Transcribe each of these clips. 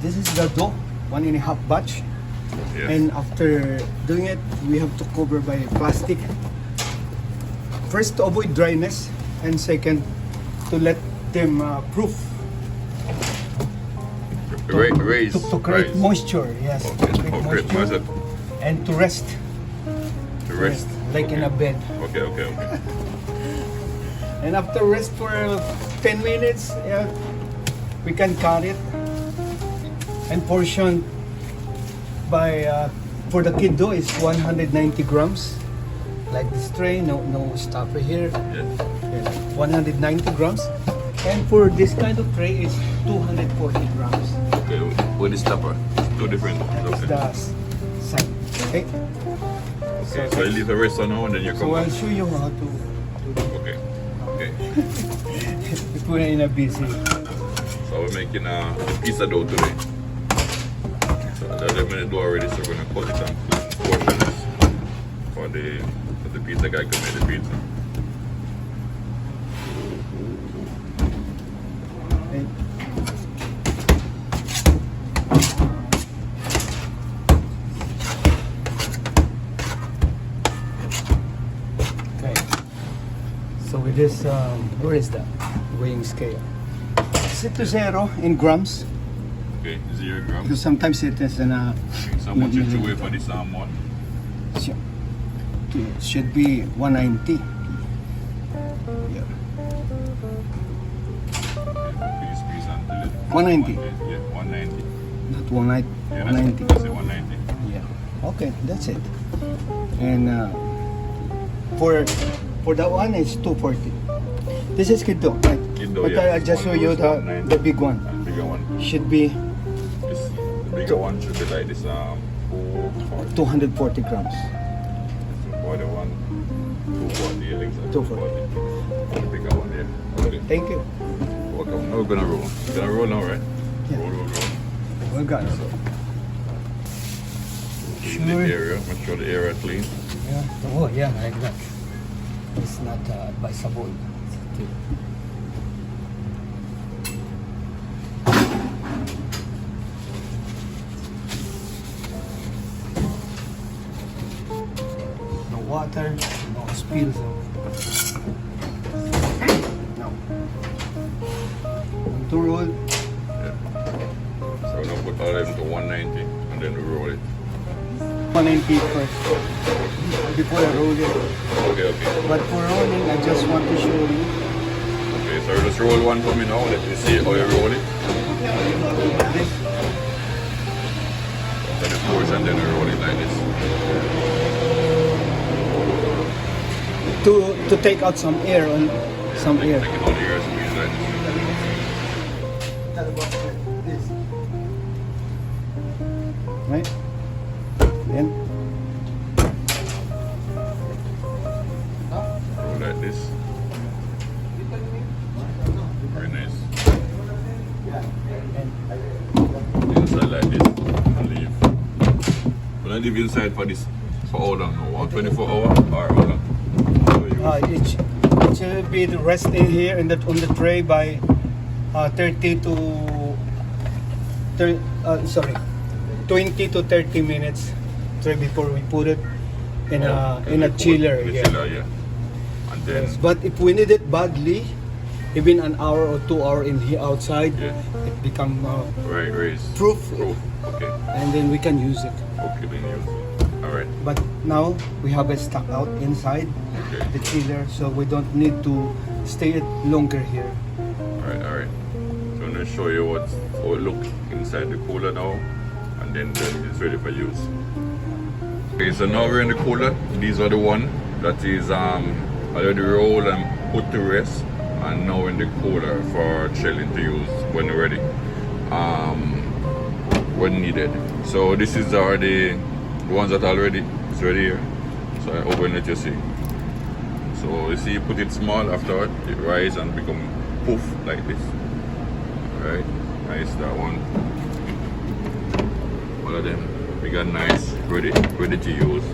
This is the dough, 1.5 batch. Yes. And after doing it, we have to cover by plastic. First, to avoid dryness, and second, to let them proof. Raise. To create rise. moisture, yes. Okay. To create Great. What's moisture it? and to rest. To rest. Like in a bed. Okay. And after rest for 10 minutes, we can cut it and portion by for the kid dough is 190 grams, like this tray, no stopper here. Yes. Yes, 190 grams, and for this kind of tray is 240 grams. Okay. With the stopper, it's two different. That's Okay. the side. Okay. Okay. So you leave the rest on now, and then you come So I'll back. show you how to Okay. Okay. if we're in a busy. So we're making a pizza dough today. So the 11-minute dough already, so we're gonna cut it and portion this for the pizza guy can make the pizza. Okay. Okay. So with this, where is the weighing scale? Set to 0 in grams, Okay, 0 grams. because sometimes it is in a. So much you to wait for this one. It should be 190. Yeah. Please until it. 190. Yeah, 190. Not 190. Yeah, 190. that's it, 190. Yeah. Okay, that's it. And for that one it's 240. This is kiddo, right? Kiddo, But yeah. I just show you the big one. The bigger one. Should be This, the bigger one should be like this 440. 240 grams. For the one 240, yeah, exactly. 240. The bigger one, yeah. Okay. Thank you. Welcome. Now we're gonna roll. We're gonna roll now, right? Yeah. Roll. We got it. Clean the area. Make sure the area clean. Yeah. Oh yeah, like that. It's not advisable. No water, no spills. No. And to roll, Yeah. So we're gonna put all of them to 190 and then we roll it. 190 first before I roll it. Okay. But for rolling, I just want to show you. Okay, so just roll one for me now. Let me see how you roll it. This. Then the force and then we roll it like this. To take out some air on some air. Taking all the air squeeze like this. Right? Then Roll like this. Very nice. Inside like this. And leave. Will I leave inside for this for how long? No, 124 hours or how long? it should be the rest in here and that on the tray by 20 to 30 minutes tray before we put it in a chiller. In a Yeah. chiller, yeah. And then, Yes, but if we need it badly, even an hour or 2 hours in here outside, yeah. it become Right, raise. proof, Okay. and then we can use it. Okay, then use. Alright. But now we have it stuck out inside Okay. the chiller, so we don't need to stay it longer here. Alright. So I'm gonna show you how it look inside the cooler now, and then it's ready for use. Okay, so now we're in the cooler. These are the one that is already rolled and put to rest, and now in the cooler for chilling to use when ready, when needed. So this is already the ones that already it's ready here. So I open it, you see. So you see, you put it small, afterward it rise and become poof like this. Alright, nice, that one. All of them, we got nice, ready to use.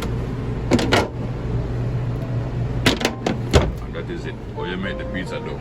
And that is it. How you make the pizza dough.